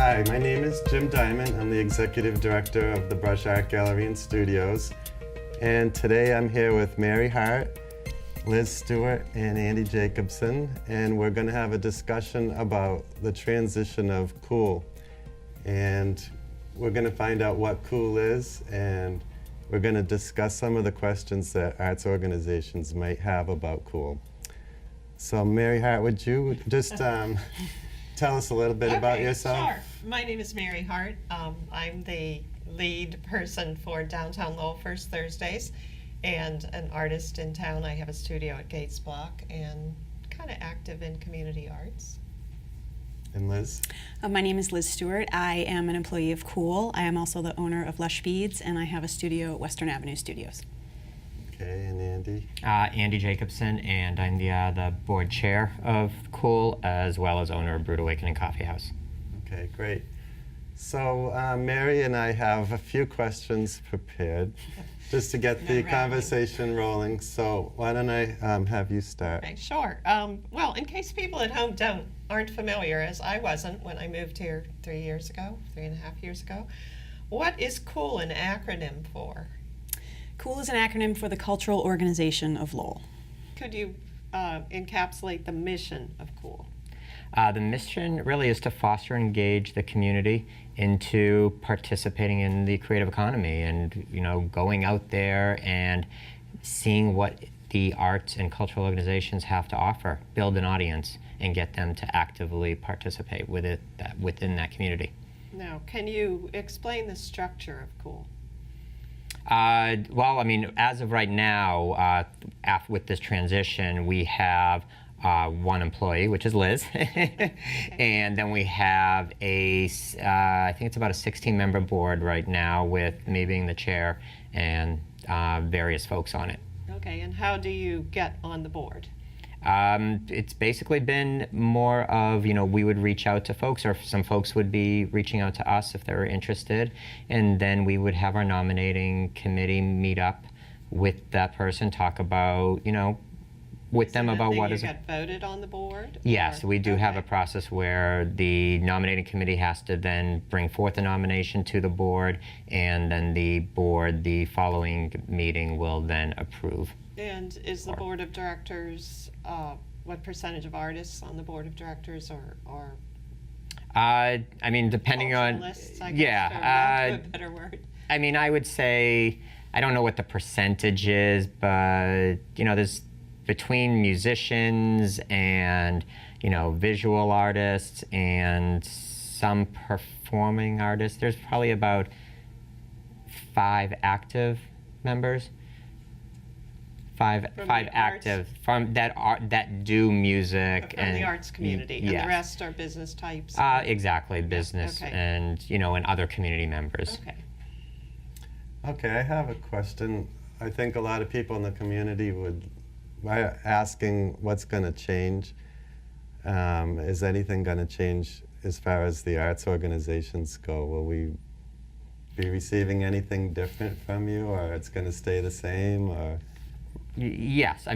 Hi, my name is Jim Dyment. I'm the Executive Director of the Brush Art Gallery and Studios. And today I'm here with Mary Hart, Liz Stewart, and Andy Jacobson. And we're going to have a discussion about the transition of cool. And we're going to find out what cool is, and we're going to discuss some of the questions that arts organizations might have about cool. So Mary Hart, would you just tell us a little bit about yourself? Sure. My name is Mary Hart. I'm the lead person for Downtown Lowell First Thursdays and an artist in town. I have a studio at Gates Block and kind of active in community arts. And Liz? My name is Liz Stewart. I am an employee of Cool. I am also the owner of Lush Beads, and I have a studio at Western Avenue Studios. Okay, and Andy? Andy Jacobson, and I'm the board chair of Cool, as well as owner of Brewed Awakening Coffee House. Okay, great. So Mary and I have a few questions prepared just to get the conversation rolling. So why don't I have you start? Okay, sure. Well, in case people at home aren't familiar, as I wasn't when I moved here 3.5 years ago, what is COOL an acronym for? COOL is an acronym for the Cultural Organization of Lowell. Could you encapsulate the mission of COOL? The mission really is to foster and engage the community into participating in the creative economy and, going out there and seeing what the arts and cultural organizations have to offer, build an audience, and get them to actively participate within that community. Now, can you explain the structure of COOL? Well, as of right now, with this transition, we have one employee, which is Liz, and then we have I think it's about a 16-member board right now, with me being the chair and various folks on it. Okay, and how do you get on the board? It's basically been more of, we would reach out to folks, or some folks would be reaching out to us if they were interested, and then we would have our nominating committee meet up with that person, talk about, with them about what is. You get voted on the board? Yes, we do have a process where the nominating committee has to then bring forth a nomination to the board, and then the board, the following meeting, will then approve. And is the board of directors, what percentage of artists on the board of directors, or depending on, culturalists, I guess, for lack of a better word? I would say, I don't know what the percentage is, but there's between musicians and visual artists and some performing artists, there's probably about 5 active members. Five active from that do music from the arts community, yes. And the rest are business types. Exactly, business, okay. And and other community members. Okay. Okay, I have a question. I think a lot of people in the community would asking what's going to change. Is anything going to change as far as the arts organizations go? Will we be receiving anything different from you, or it's going to stay the same, or? Yes,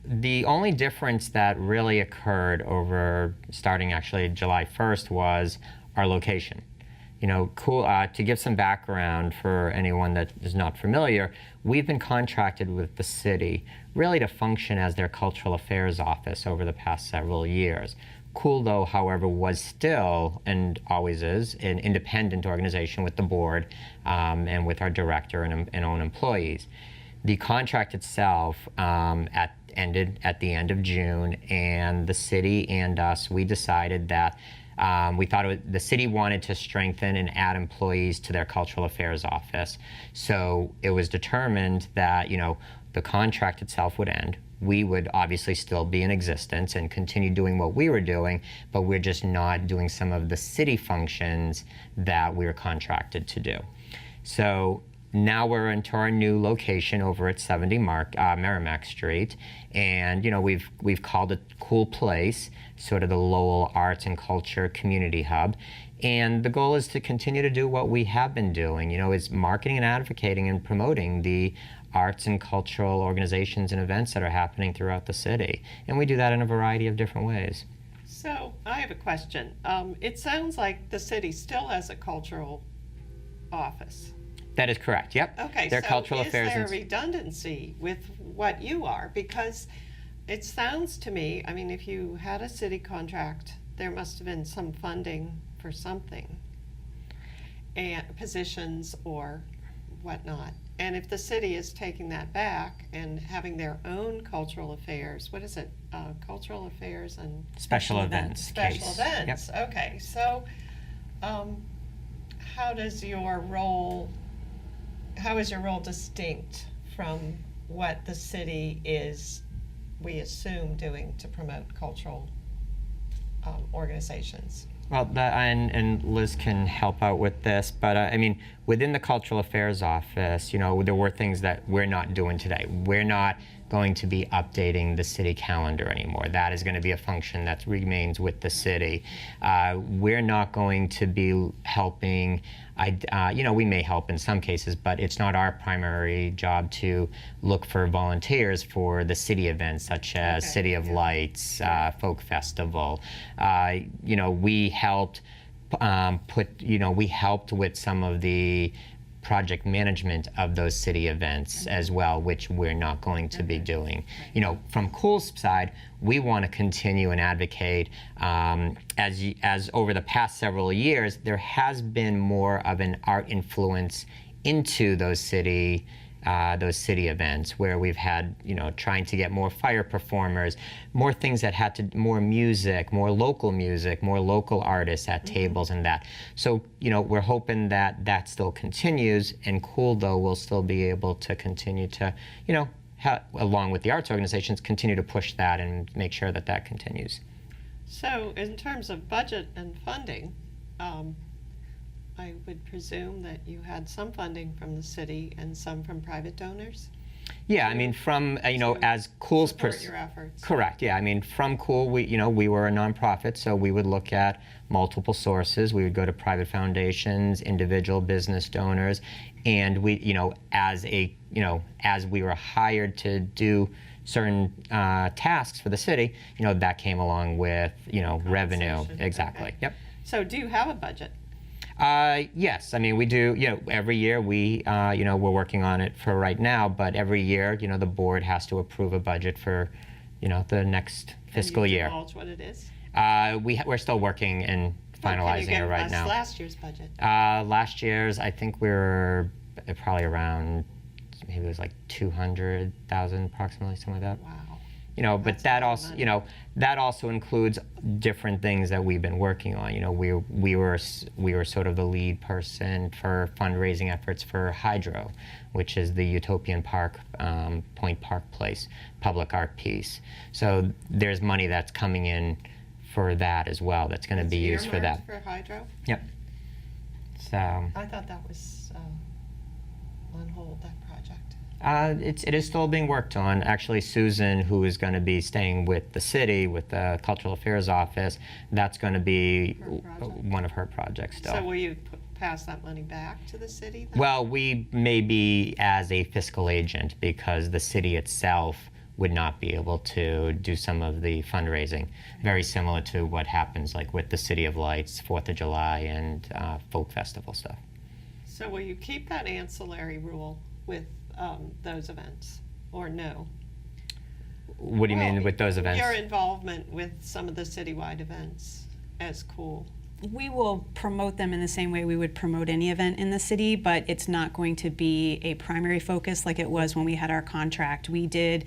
the only difference that really occurred over starting actually July 1st was our location. Cool. To give some background for anyone that is not familiar, we've been contracted with the city really to function as their cultural affairs office over the past several years. Cool, though, however, was still, and always is, an independent organization with the board and with our director and own employees. The contract itself ended at the end of June, and the city and us, we decided that we thought the city wanted to strengthen and add employees to their cultural affairs office. So it was determined that the contract itself would end. We would obviously still be in existence and continue doing what we were doing, but we're just not doing some of the city functions that we were contracted to do. So now we're into our new location over at 70 Merrimack Street, and we've called it Cool Place, sort of the Lowell Arts and Culture Community Hub. And the goal is to continue to do what we have been doing, is marketing and advocating and promoting the arts and cultural organizations and events that are happening throughout the city. And we do that in a variety of different ways. So I have a question. It sounds like the city still has a cultural office. That is correct. Yep. Okay, Their so cultural is affairs there and redundancy with what you are? Because it sounds to me, I mean, if you had a city contract, there must have been some funding for something, and positions or whatnot. And if the city is taking that back and having their own cultural affairs, what is it? Cultural affairs and special events. special case. events. Yep. Okay, so how does your role, how is your role distinct from what the city is, we assume, doing to promote cultural organizations? Well, and Liz can help out with this, but I mean, within the Cultural Affairs Office, there were things that we're not doing today. We're not going to be updating the city calendar anymore. That is going to be a function that remains with the city. We're not going to be helping. We may help in some cases, but it's not our primary job to look for volunteers for the city events such as Okay. City of Lights, Folk Festival. We helped we helped with some of the project management of those city events as well, which we're not going to be doing. From Cool's side, we want to continue and advocate. As over the past several years, there has been more of an art influence into those city events, where we've had, trying to get more fire performers, more things that had to, more music, more local artists at tables and that. So, we're hoping that that still continues, and Cool, though, will still be able to continue to, along with the arts organizations, continue to push that and make sure that that continues. So in terms of budget and funding, I would presume that you had some funding from the city and some from private donors? Yeah, I mean, from, as Cool's... Support your efforts. Correct, yeah. I mean, from Cool, we were a nonprofit, so we would look at multiple sources. We would go to private foundations, individual business donors, and we, as we were hired to do certain tasks for the city, that came along with, revenue. Compensation. Exactly, Okay. yep. So do you have a budget? Yes, I mean, we do, every year we're working on it for right now, but every year, the board has to approve a budget for, the next fiscal Can you year. divulge what it is? We're still working and finalizing it right now. Can you give us last year's budget? Last year's, I think we were probably around, maybe it was like 200,000 approximately, something like that. Wow. But That's that a lot of also, money. that also includes different things that we've been working on. We were sort of the lead person for fundraising efforts for Hydro, which is the Utopian Park, Point Park Place public art piece. So there's money that's coming in for that as well. That's going to be used for that. For Hydro? Yep. So I thought that was on hold, that project. it is still being worked on. Actually, Susan, who is going to be staying with the city, with the Cultural Affairs Office, that's going to be Her project. one of her projects still. So will you pass that money back to the city then? Well, we may be as a fiscal agent, because the city itself would not be able to do some of the fundraising. Very similar to what happens like with the City of Lights, 4th of July, and Folk Festival stuff. So will you keep that ancillary rule with those events, or no? What do you mean Well, with those events? Your involvement with some of the citywide events as Cool. We will promote them in the same way we would promote any event in the city, but it's not going to be a primary focus like it was when we had our contract. We did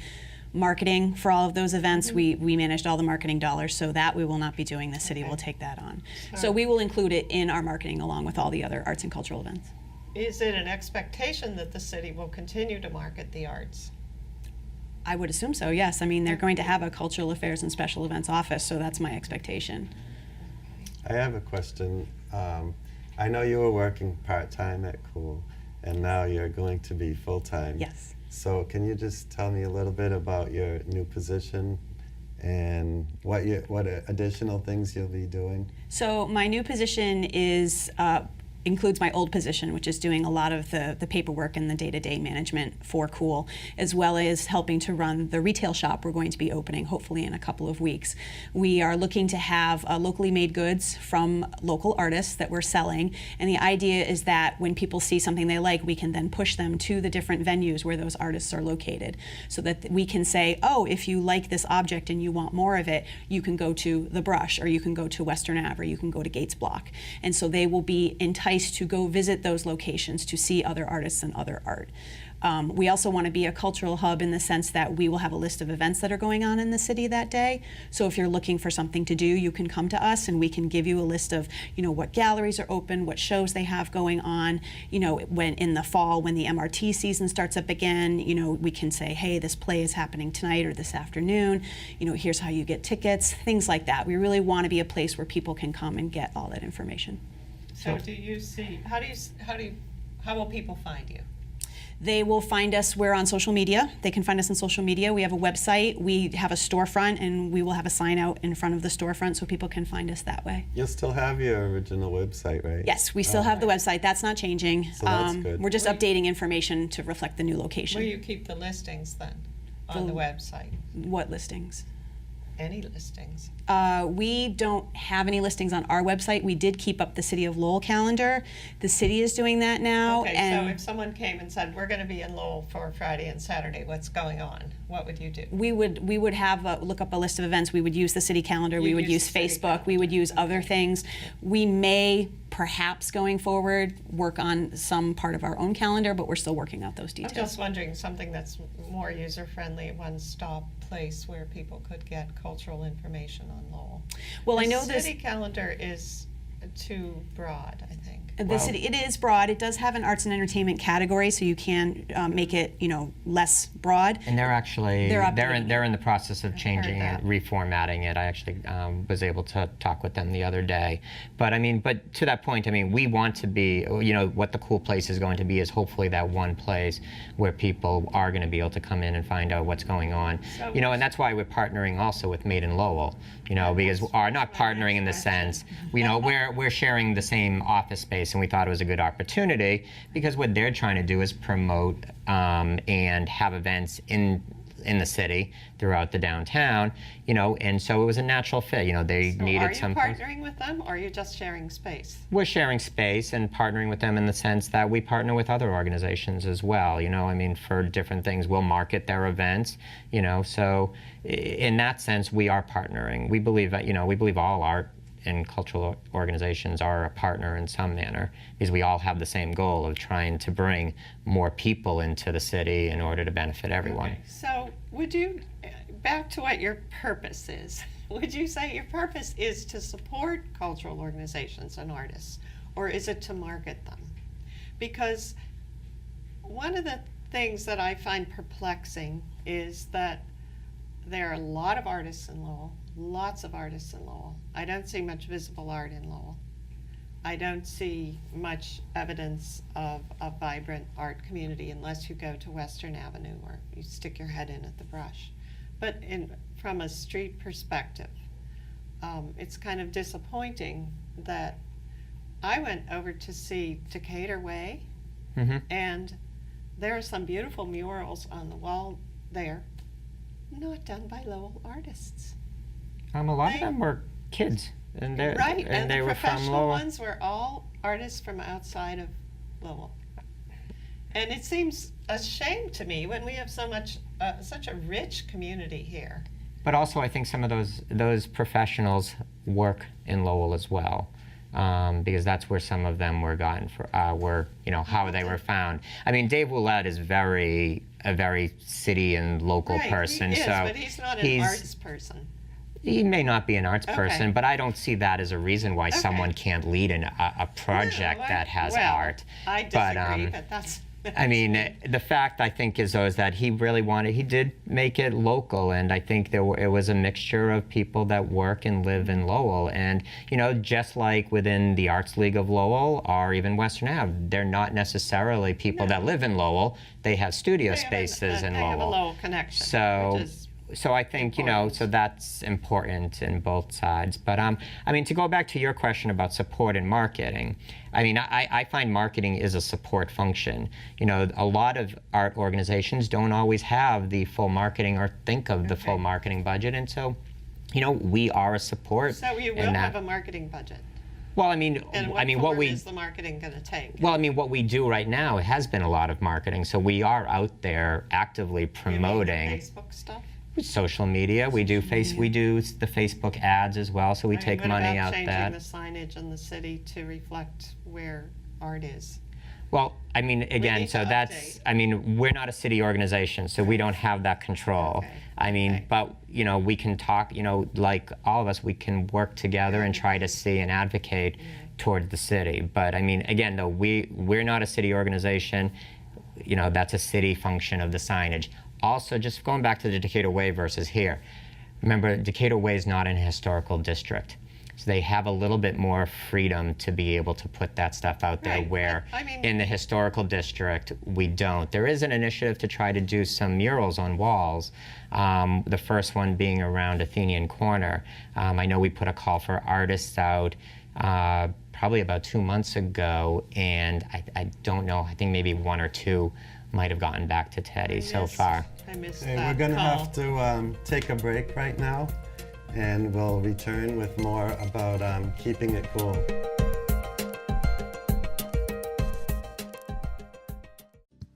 marketing for all of those events. We managed all the marketing dollars, so that we will not be doing. The city Okay. will take that on. Sure. So we will include it in our marketing along with all the other arts and cultural events. Is it an expectation that the city will continue to market the arts? I would assume so, yes. I mean, they're going to have a cultural affairs and special events office, so that's my expectation. I have a question. I know you were working part-time at Cool, and now you're going to be full-time. Yes. So can you just tell me a little bit about your new position and what additional things you'll be doing? So my new position is includes my old position, which is doing a lot of the paperwork and the day-to-day management for Cool, as well as helping to run the retail shop we're going to be opening, hopefully in a couple of weeks. We are looking to have locally made goods from local artists that we're selling, and the idea is that when people see something they like, we can then push them to the different venues where those artists are located, so that we can say, oh, if you like this object and you want more of it, you can go to the Brush, or you can go to Western Ave, or you can go to Gates Block. And so they will be enticed to go visit those locations to see other artists and other art. We also want to be a cultural hub in the sense that we will have a list of events that are going on in the city that day. So if you're looking for something to do, you can come to us and we can give you a list of, what galleries are open, what shows they have going on. When in the fall, when the MRT season starts up again, we can say, hey, this play is happening tonight or this afternoon. Here's how you get tickets, things like that. We really want to be a place where people can come and get all that information. So do you see, how will people find you? They will find us, we're on social media. They can find us on social media. We have a website, we have a storefront, and we will have a sign out in front of the storefront so people can find us that way. You'll still have your original website, right? Yes, we still have the website. That's not changing. So that's good. We're just updating information to reflect the new location. Will you keep the listings then on the website? What listings? Any listings? We don't have any listings on our website. We did keep up the City of Lowell calendar. The city is doing that now. Okay, and so if someone came and said, we're going to be in Lowell for Friday and Saturday, what's going on? What would you do? we would have look up a list of events. We would use the city calendar. We You'd would use use the city Facebook. We would use other things. We may, perhaps going forward, work on some part of our own calendar, but we're still working out those I'm details. just wondering, something that's more user-friendly, a one-stop place where people could get cultural information on Lowell. Well, I The know this. city calendar is too broad, I think. The city, it is broad. It does have an arts and entertainment category, so you can make it, less broad. And they're actually They're they're in the process of changing that. it, reformatting it. I actually was able to talk with them the other day. But but to that point, we want to be, what the cool place is going to be is hopefully that one place where people are going to be able to come in and find out what's going on. So- And that's why we're partnering also with Made in Lowell. Because are not partnering in the sense, we're sharing the same office space, and we thought it was a good opportunity because what they're trying to do is promote and have events in the city throughout the downtown, and so it was a natural fit. They So needed are you some. partnering with them, or are you just sharing space? We're sharing space and partnering with them in the sense that we partner with other organizations as well. For different things, we'll market their events. So in that sense, we are partnering. We believe that we believe all art and cultural organizations are a partner in some manner because we all have the same goal of trying to bring more people into the city in order to benefit everyone. Okay, so would you, back to what your purpose is, would you say your purpose is to support cultural organizations and artists, or is it to market them? Because one of the things that I find perplexing is that there are a lot of artists in Lowell, lots of artists in Lowell. I don't see much visible art in Lowell. I don't see much evidence of a vibrant art community unless you go to Western Avenue or you stick your head in at the Brush. But from a street perspective, it's kind of disappointing that I went over to see Decatur Way, and there are some beautiful murals on the wall there, not done by Lowell artists. A lot of them were kids, and they Right, and they the were from professional Lowell. ones were all artists from outside of Lowell. And it seems a shame to me when we have such a rich community here. But also, I think some of those professionals work in Lowell as well, because that's where some of them were gotten for how they were found. Dave Willett is a very city and local Right, person, he is, so but he's not an arts person. He may not be an arts Okay. person, but I don't see that as a reason why someone can't lead a project No, that has well, art. I disagree, but that's. The fact I think is that he really he did make it local, and I think it was a mixture of people that work and live in Lowell. And, just like within the Arts League of Lowell or even Western Ave, they're not necessarily people that live in Lowell. They have studio spaces in They have a Lowell. Lowell connection. So, which is so I think, you know, so that's important in both sides. But I mean, to go back to your question about support and marketing, I mean, I find marketing is a support function. You know, a lot of art organizations don't always have the full marketing or think of the full marketing budget, and so, you know, we are a support. So you will have a marketing budget. Well, I mean, And what is the marketing going to take? Well, I mean, what we do right now has been a lot of marketing. So we are out there actively promoting. You mean the Facebook stuff? Social media. We do the Facebook ads as well. So we take money out that. What about changing the signage in the city to reflect where art is? Well, I mean, again, so that's, update. I mean, we're not a city organization, so we don't have that control. Okay. I mean, Okay. but, you know, we can talk, you know, like all of us, we can work together and try to see and advocate toward the city. But I mean, again, though, we're not a city organization. You know, that's a city function of the signage. Also, just going back to the Decatur Way versus here, remember, Decatur Way is not an historical district. So they have a little bit more freedom to be able to put that stuff out there, Right. where I mean, in the historical district, we don't. There is an initiative to try to do some murals on walls, the first one being around Athenian Corner. I know we put a call for artists out probably about 2 months ago, and I don't know, I think maybe 1 or 2 might have gotten back to Teddy so far. I missed Okay, that we're going to call. have to take a break right now, and we'll return with more about keeping it cool.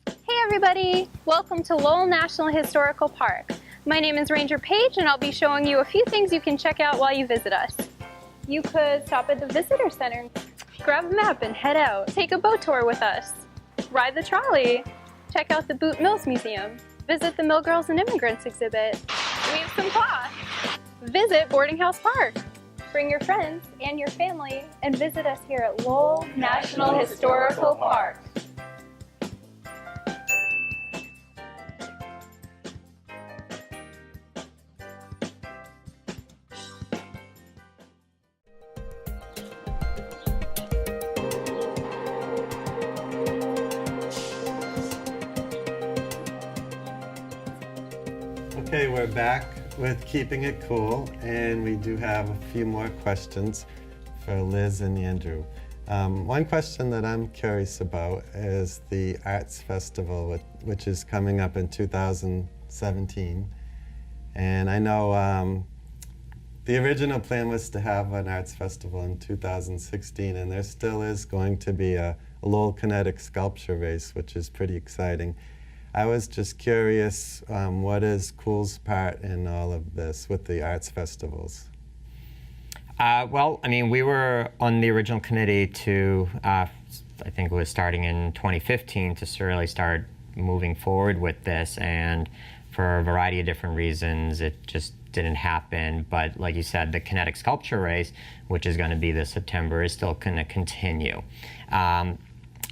Hey everybody! Welcome to Lowell National Historical Park. My name is Ranger Paige and I'll be showing you a few things you can check out while you visit us. You could stop at the visitor center, grab a map and head out. Take a boat tour with us. Ride the trolley. Check out the Boot Mills Museum. Visit the Mill Girls and Immigrants exhibit. Weave some cloth. Visit Boarding House Park. Bring your friends and your family and visit us here at Lowell National Historical Park. Okay, we're back with Keeping It Cool, and we do have a few more questions for Liz and Andrew. One question that I'm curious about is the Arts Festival, which is coming up in 2017. And I know the original plan was to have an Arts Festival in 2016, and there still is going to be a Lowell Kinetic Sculpture Race, which is pretty exciting. I was just curious, what is Cool's part in all of this with the arts festivals? Well, I mean, we were on the original committee to, I think it was starting in 2015, to really start moving forward with this, and for a variety of different reasons, it just didn't happen. But like you said, the Kinetic Sculpture Race, which is going to be this September, is still going to continue.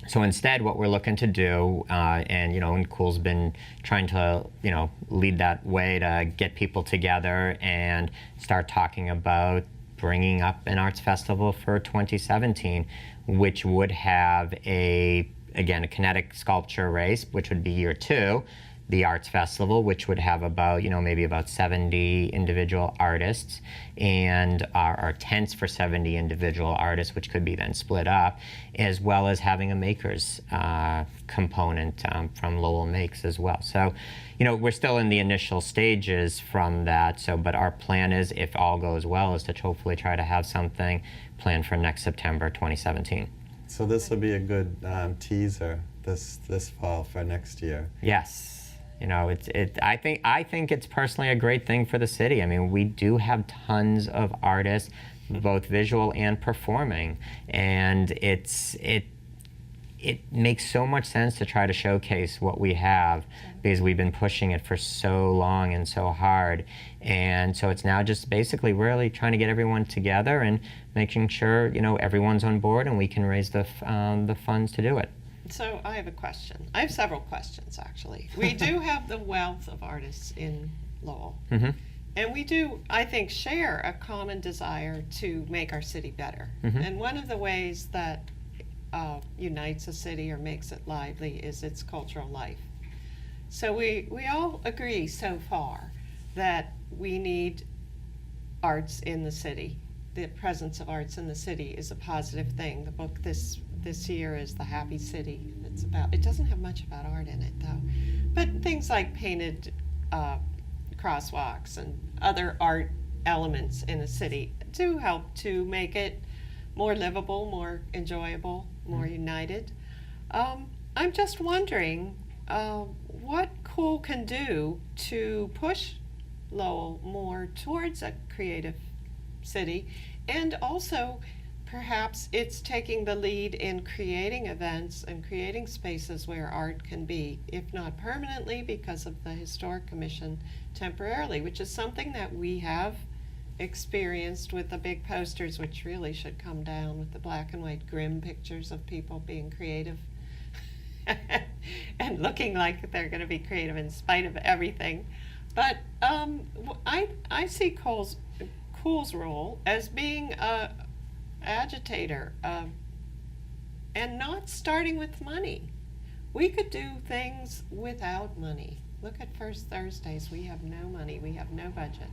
So instead, what we're looking to do, and you know, and Cool's been trying to, you know, lead that way to get people together and start talking about bringing up an arts festival for 2017, which would have again, a kinetic sculpture race, which would be year 2, the arts festival, which would have about, you know, maybe about 70 individual artists, and our tents for 70 individual artists, which could be then split up, as well as having a makers component from Lowell Makes as well. So, you know, we're still in the initial stages from that. So, but our plan is, if all goes well, is to hopefully try to have something planned for next September 2017. So this will be a good teaser this fall for next year. Yes. You know, I think it's personally a great thing for the city. I mean, we do have tons of artists, both visual and performing, and it makes so much sense to try to showcase what we have, because we've been pushing it for so long and so hard. And so it's now just basically really trying to get everyone together and making sure, you know, everyone's on board and we can raise the funds to do it. So I have a question. I have several questions, actually. We do have the wealth of artists in Lowell. Mm-hmm. And we do, I think, share a common desire to make our city better. Mm-hmm. And one of the ways that unites a city or makes it lively is its cultural life. So we all agree so far. that we need arts in the city. The presence of arts in the city is a positive thing. The book this year is The Happy City. It doesn't have much about art in it though, but things like painted crosswalks and other art elements in the city do help to make it more livable, more enjoyable, more united. I'm just wondering what Cool can do to push Lowell more towards a creative city, and also perhaps it's taking the lead in creating events and creating spaces where art can be, if not permanently because of the Historic Commission, temporarily, which is something that we have experienced with the big posters, which really should come down, with the black and white grim pictures of people being creative and looking like they're going to be creative in spite of everything. But I see Cool's role as being a agitator and not starting with money. We could do things without money. Look at First Thursdays. We have no money. We have no budget.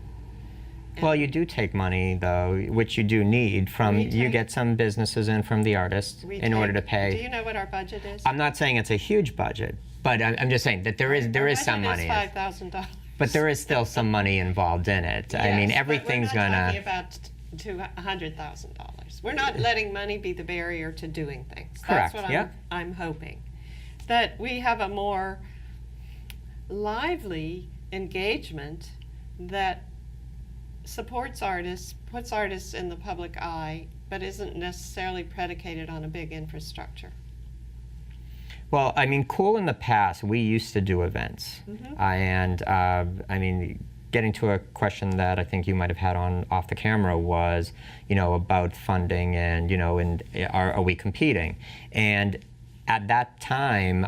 Well, you do take money, though, which you do need from, you get some businesses in from the artists in order to pay. Do you know what our budget is? I'm not saying it's a huge budget, but I'm just saying that there is some money. Our budget is $5,000. But there is still some money involved in it. I mean, everything's but we're not gonna. talking about $100,000. We're not letting money be the barrier to doing things. Correct. That's what I'm hoping. That we have a more lively engagement that supports artists, puts artists in the public eye, but isn't necessarily predicated on a big infrastructure. Well, I mean, Cool in the past, we used to do events. And I mean, getting to a question that I think you might have had on off the camera was, about funding and, and are we competing? And at that time,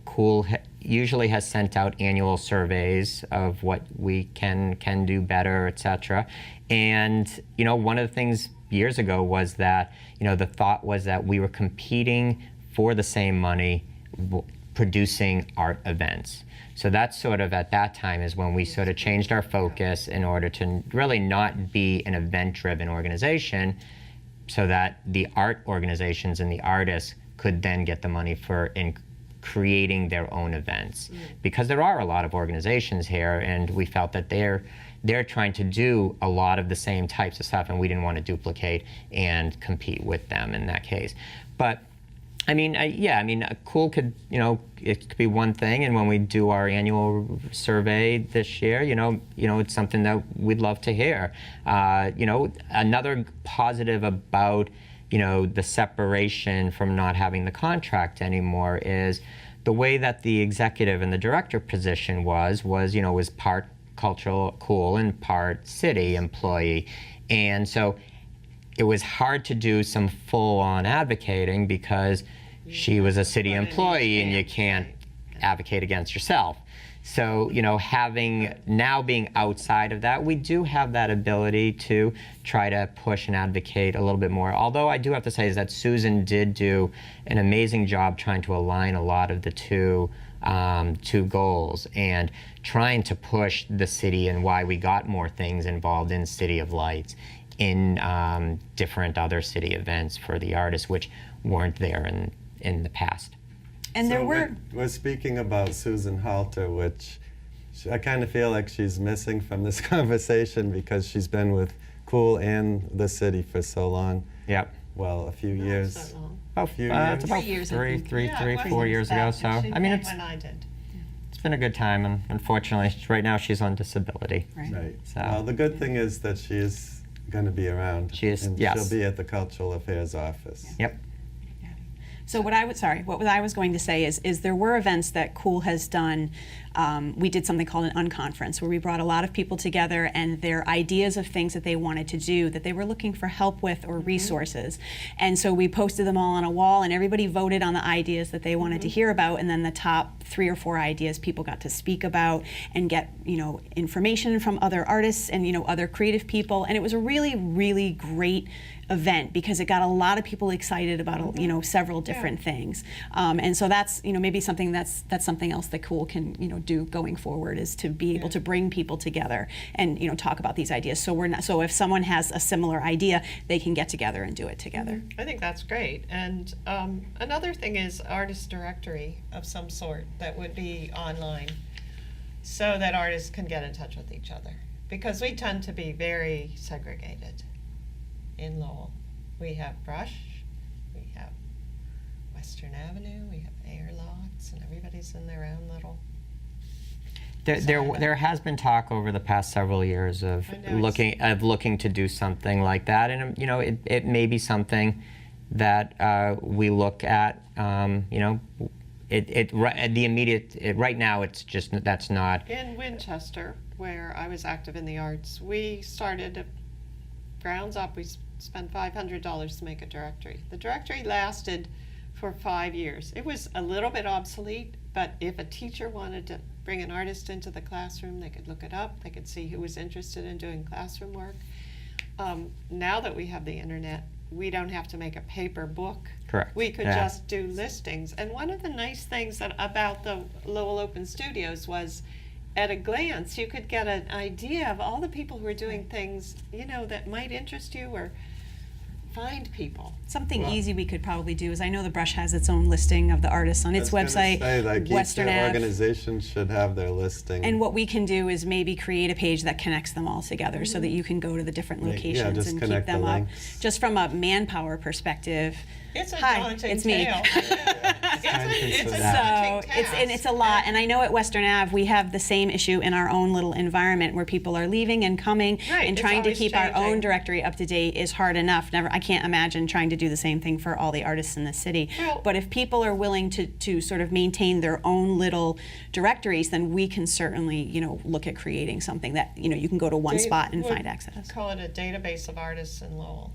Cool usually has sent out annual surveys of what we can do better, et cetera. And, one of the things years ago was that, the thought was that we were competing for the same money producing art events. So that's sort of at that time is when we sort of changed our focus in order to really not be an event-driven organization, so that the art organizations and the artists could then get the money for creating their own events. Because there are a lot of organizations here, and we felt that they're trying to do a lot of the same types of stuff, and we didn't want to duplicate and compete with them in that case. But I mean, Cool could, it could be one thing, and when we do our annual survey this year, it's something that we'd love to hear. Another positive about, the separation from not having the contract anymore is the way that the executive and the director position was part cultural Cool and part city employee. And so it was hard to do some full-on advocating because she was a city employee and you can't advocate against yourself. So, being outside of that, we do have that ability to try to push and advocate a little bit more. Although I do have to say is that Susan did do an amazing job trying to align a lot of the two goals and trying to push the city and why we got more things involved in City of Lights, in different other city events for the artists, which weren't there in the past. And there were. We're speaking about Susan Halter, which I kind of feel like she's missing from this conversation because she's been with Cool and the city for so long. Yep. Well, a few years. Not so long. A few It's years. about 3 years, I three, think. three, Yeah, three, it 4 years ago. wasn't So that. She I mean, came it's when I did. been a good time, and unfortunately, right now she's on disability. Right. So- Well, the good thing is that she is going to be around. She is, and yes. She'll be at the Cultural Affairs office. Yep. So what I was going to say is there were events that Cool has done. We did something called an unconference where we brought a lot of people together and their ideas of things that they wanted to do that they were looking for help with or resources. And so we posted them all on a wall and everybody voted on the ideas that they wanted to hear about, and then the top 3 or 4 ideas people got to speak about and get, information from other artists and, other creative people. And it was a really, really great event because it got a lot of people excited about, several different things. And so that's, maybe something that's something else that Cool can, do going forward, is to be able to bring people together and, talk about these ideas. So if someone has a similar idea, they can get together and do it together. I think that's great. And another thing is artist directory of some sort that would be online so that artists can get in touch with each other. Because we tend to be very segregated in Lowell. We have Brush, we have Western Avenue, we have airlocks, and everybody's in their own little... There has been talk over the past several years of I know, looking to do something like that, and it may be something that we look at. Right now it's just that's not. In Winchester, where I was active in the arts, we started grounds up. We spent $500 to make a directory. The directory lasted for 5 years. It was a little bit obsolete, but if a teacher wanted to bring an artist into the classroom, they could look it up, they could see who was interested in doing classroom work. Now that we have the internet, we don't have to make a paper book. Correct. We could just do listings. And one of the nice things about the Lowell Open Studios was, at a glance, you could get an idea of all the people who are doing things, that might interest you, or find people. Something easy we could probably do is, I know the Brush has its own listing of the artists on its website. Western organization should have their listing. And what we can do is maybe create a page that connects them all together so that you can go to the different locations just and keep connect the them up. links. Just from a manpower perspective. It's a Hi, daunting it's me. tale. It's a So daunting task. it's a lot, and I know at Western Ave we have the same issue in our own little environment where people are leaving and coming, Right, and it's trying to always keep our own changing. directory up to date is hard enough. I can't imagine trying to do the same thing for all the artists in the city. Well- But if people are willing to sort of maintain their own little directories, then we can certainly look at creating something that you can go to one They spot and would find access. Call it a database of artists in Lowell.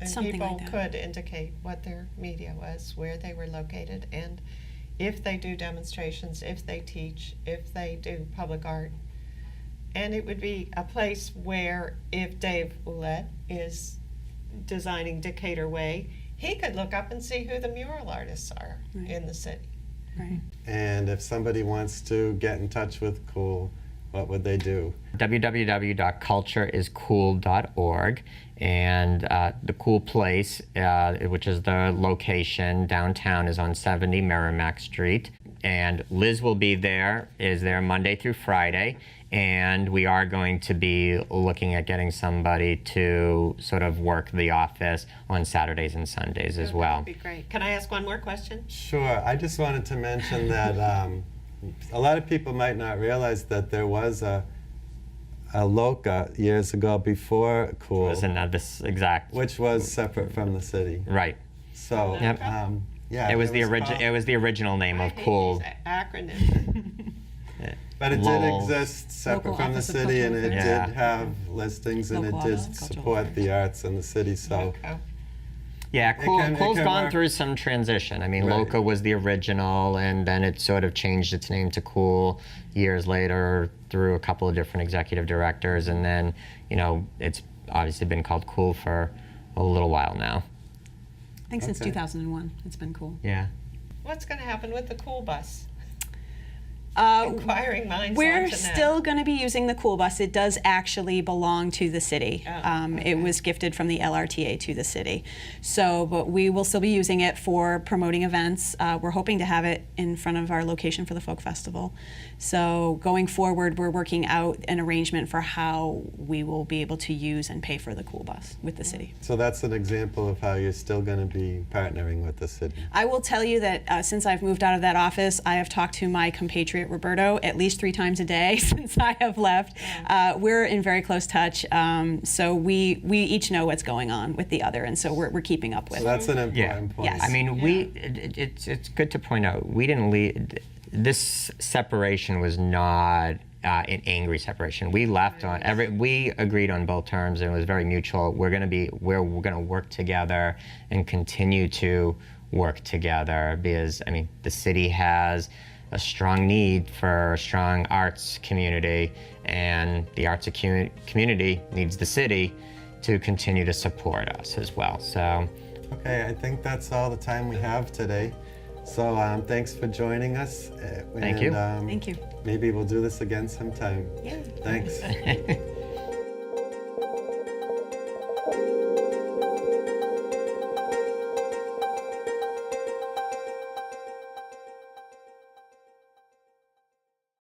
And Something people like that. could indicate what their media was, where they were located, and if they do demonstrations, if they teach, if they do public art. And it would be a place where, if Dave Ouellette is designing Decatur Way, he could look up and see who the mural artists are in the city. Right. And if somebody wants to get in touch with Cool, what would they do? www.cultureiscool.org, and the Cool Place, which is the location downtown, is on 70 Merrimack Street. And Liz will be there, is there Monday through Friday, and we are going to be looking at getting somebody to sort of work the office on Saturdays and Sundays as well. That would be great. Can I ask one more question? Sure. I just wanted to mention that a lot of people might not realize that there was a LOCA years ago before Cool, It was in this exact, which was separate from the city. right. So, Yep. yeah, It was the called- original name I of hate Cool. these acronyms. But it Lowell. did exist separate Local from the Office of city, and Cultural it Affairs. did have listings, and it Local did Office of Cultural support Affairs. the arts in the city. So, Okay. Yeah, it Cool's can gone work. through some transition. I mean, Right. Loca was the original, and then it sort of changed its name to Cool years later through a couple of different executive directors, and then, it's obviously been called Cool for a little while now. I think since Okay. 2001, it's been cool. Yeah. What's going to happen with the Cool Bus? Uh, Inquiring minds We're want to know. still going to be using the Cool Bus. It does actually belong to the city. Oh, It was gifted from the LRTA to the city. So, but we will still be using it for promoting events. We're hoping to have it in front of our location for the Folk Festival. So going forward, we're working out an arrangement for how we will be able to use and pay for the Cool Bus with the city. so that's an example of how you're still going to be partnering with the city. I will tell you that since I've moved out of that office, I have talked to my compatriot Roberto at least 3 times a day since I have left. We're in very close touch, so we each know what's going on with the other, and so we're keeping up with. So that's an Yeah. important point. Yes. I mean, it's good to point out, we didn't leave, this separation was not an angry separation. We left on we agreed on both terms, and it was very mutual. We're going to work together and continue to work together, because I mean the city has a strong need for a strong arts community, and the arts community needs the city to continue to support us as well. So Okay, I think that's all the time we have today. So thanks for joining us. Thank you. Thank you. Maybe we'll do this again sometime. Yeah. Thanks.